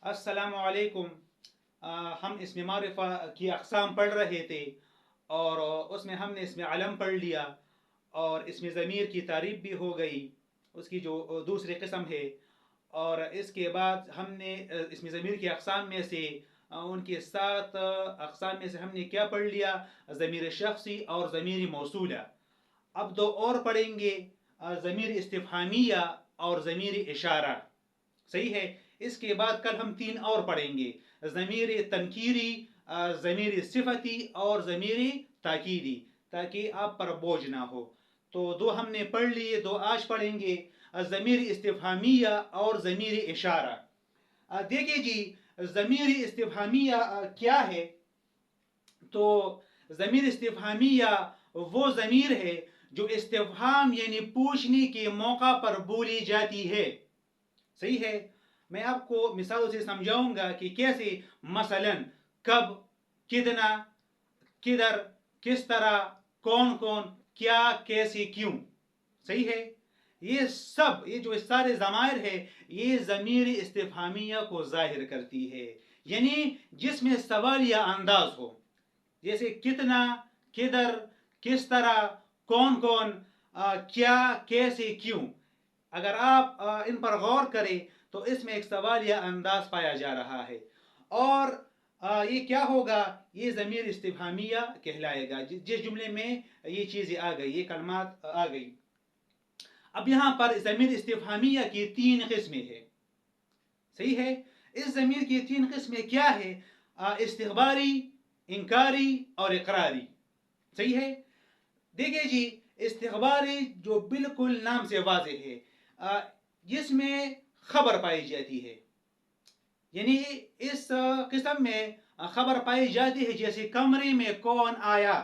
السلام علیکم۔ ہم اسم معرفہ کی اقسام پڑھ رہے تھے اور اس میں ہم نے اسم علم پڑھ لیا اور اسم ضمیر کی تعریف بھی ہو گئی، اس کی جو دوسری قسم ہے۔ اور اس کے بعد ہم نے اسم ضمیر کی اقسام میں سے ان کے 7 اقسام میں سے ہم نے کیا پڑھ لیا؟ ضمیر شخصی اور ضمیر موصولہ۔ اب 2 اور پڑھیں گے، ضمیر استفہامیہ اور ضمیر اشارہ۔ صحیح ہے۔ اس کے بعد کل ہم 3 اور پڑھیں گے، ضمیر تنکیری، ضمیر صفتی اور ضمیر تاکیدی، تاکہ آپ پر بوجھ نہ ہو۔ تو 2 ہم نے پڑھ لیے، 2 آج پڑھیں گے، ضمیر استفہامیہ اور ضمیر اشارہ۔ دیکھیں جی، ضمیر استفہامیہ کیا ہے؟ تو ضمیر استفہامیہ وہ ضمیر ہے جو استفہام یعنی پوچھنے کے موقع پر بولی جاتی ہے۔ صحیح ہے۔ میں آپ کو مثالوں سے سمجھاؤں گا کہ کیسے، مثلا کب، کتنا، کدھر، کس طرح، کون کون، کیا، کیسے، کیوں۔ صحیح ہے۔ یہ جو سارے ضمائر ہے، یہ ضمیر استفہامیہ کو ظاہر کرتی ہے، یعنی جس میں سوالیہ انداز ہو، جیسے کتنا، کدھر، کس طرح، کون کون، کیا، کیسے، کیوں۔ اگر آپ ان پر غور کریں تو اس میں ایک سوالیہ انداز پایا جا رہا ہے، اور یہ کیا ہوگا؟ یہ ضمیر استفہامیہ کہلائے گا، جس جملے میں یہ چیزیں آ گئی، یہ کلمات آ گئی۔ اب یہاں پر ضمیر استفہامیہ کی 3 قسمیں ہیں۔ صحیح ہے۔ اس ضمیر کی 3 قسمیں کیا ہے؟ استخباری، انکاری اور اقراری۔ صحیح ہے۔ دیکھیں جی، استخباری جو بالکل نام سے واضح ہے، جس میں خبر پائی جاتی ہے، یعنی اس قسم میں خبر پائی جاتی ہے، جیسے کمرے میں کون آیا،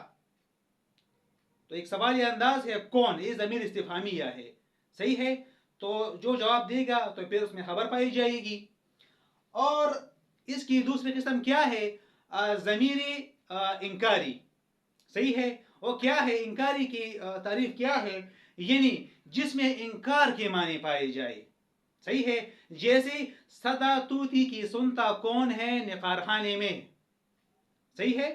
تو ایک سوالیہ انداز ہے، کون، یہ ضمیر استفہامیہ ہے۔ صحیح ہے۔ تو جو جواب دے گا تو پھر اس میں خبر پائی جائے گی۔ اور اس کی دوسری قسم کیا ہے؟ ضمیر انکاری۔ صحیح ہے۔ وہ کیا ہے؟ انکاری کی تعریف کیا ہے؟ یعنی جس میں انکار کے معنی پائے جائے۔ صحیح ہے۔ جیسے صدا طوطی کی سنتا کون ہے نقار خانے میں۔ صحیح ہے۔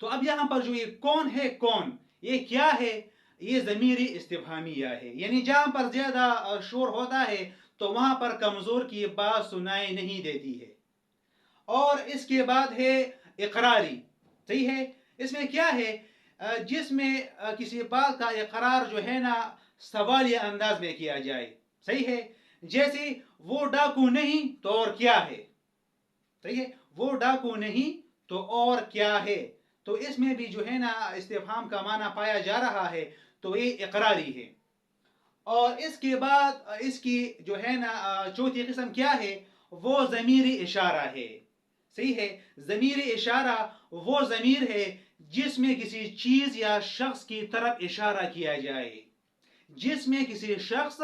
تو اب یہاں پر جو یہ کون ہے، کون، یہ کیا ہے؟ یہ ضمیر استفہامیہ ہے، یعنی جہاں پر زیادہ شور ہوتا ہے تو وہاں پر کمزور کی بات سنائی نہیں دیتی ہے۔ اور اس کے بعد ہے اقراری۔ صحیح ہے۔ اس میں کیا ہے؟ جس میں کسی بات کا اقرار جو ہے نا سوالیہ انداز میں کیا جائے۔ صحیح ہے۔ جیسے وہ ڈاکو نہیں تو اور کیا ہے۔ صحیح ہے۔ وہ ڈاکو نہیں تو اور کیا ہے، تو اس میں بھی جو ہے نا استفہام کا معنی پایا جا رہا ہے، تو یہ اقراری ہے۔ اور اس کے بعد اس کی جو ہے نا 4تھی قسم کیا ہے؟ وہ ضمیر اشارہ ہے۔ صحیح ہے۔ ضمیر اشارہ وہ ضمیر ہے جس میں کسی چیز یا شخص کی طرف اشارہ کیا جائے، جس میں کسی شخص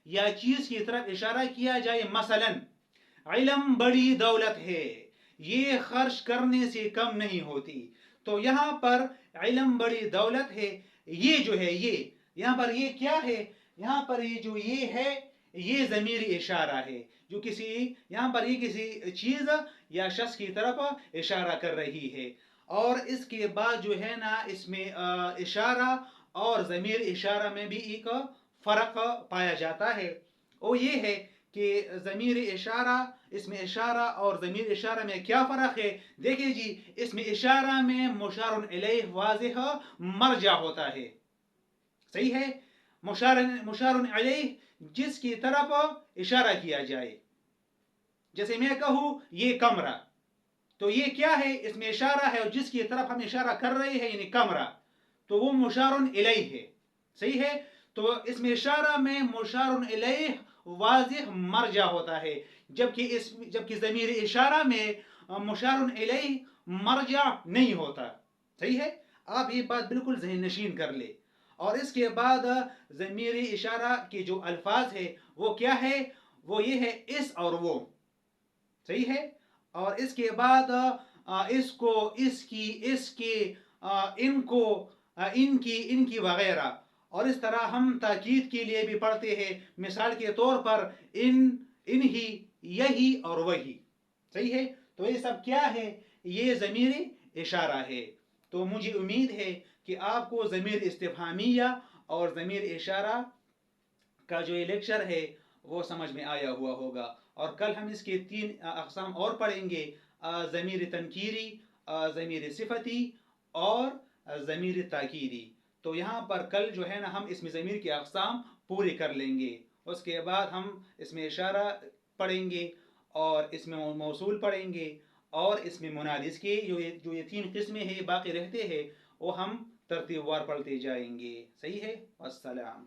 یا چیز کی طرف اشارہ کیا جائے۔ مثلا علم بڑی دولت ہے، یہ خرچ کرنے سے کم نہیں ہوتی۔ تو یہاں پر علم بڑی دولت ہے، یہ جو ہے، یہ یہاں پر یہ کیا ہے؟ یہاں پر یہ جو یہ ہے، یہ ضمیر اشارہ ہے، جو یہاں پر یہ کسی چیز یا شخص کی طرف اشارہ کر رہی ہے۔ اور اس کے بعد جو ہے نا اس میں اشارہ اور ضمیر اشارہ میں بھی ایک فرق پایا جاتا ہے، وہ یہ ہے کہ ضمیر اشارہ، اس میں اشارہ اور ضمیر اشارہ میں کیا فرق ہے؟ دیکھیں جی، اس میں اشارہ میں مشار الیہ واضح مرجع ہوتا ہے۔ صحیح ہے۔ مشار الیہ جس کی طرف اشارہ کیا جائے، جیسے میں کہوں یہ کمرہ، تو یہ کیا ہے؟ اس میں اشارہ ہے، اور جس کی طرف ہم اشارہ کر رہے ہیں یعنی کمرہ، تو وہ مشار الیہ ہے۔ صحیح ہے۔ تو اس میں اشارہ میں مشار الیہ واضح مرجع ہوتا ہے، جبکہ ضمیر اشارہ میں مشار الیہ مرجع نہیں ہوتا۔ صحیح ہے۔ آپ یہ بات بالکل ذہن نشین کر لیں۔ اور اس کے بعد ضمیر اشارہ کے جو الفاظ ہے وہ کیا ہے؟ وہ یہ ہے اس اور وہ۔ صحیح ہے۔ اور اس کے بعد اس کو، اس کی، اس کے، ان کو، ان کی وغیرہ۔ اور اس طرح ہم تاکید کے لیے بھی پڑھتے ہیں، مثال کے طور پر انہی، یہی اور وہی. صحیح ہے. تو یہ سب کیا ہے؟ یہ ضمیر اشارہ ہے. تو مجھے امید ہے کہ آپ کو ضمیر استفہامیہ اور ضمیر اشارہ کا جو یہ لیکچر ہے وہ سمجھ میں آیا ہوا ہوگا. اور کل ہم اس کے 3 اقسام اور پڑھیں گے: ضمیر تنکیری، ضمیر صفتی اور ضمیر تاکیدی. تو یہاں پر کل جو ہے نا ہم اس میں ضمیر کے اقسام پورے کر لیں گے. اس کے بعد ہم اس میں اشارہ پڑھیں گے اور اس میں موصول پڑھیں گے اور اس میں مناد. اس کے جو یہ 3 قسمیں ہیں باقی رہتے ہیں وہ ہم ترتیب وار پڑھتے جائیں گے. صحیح ہے. والسلام.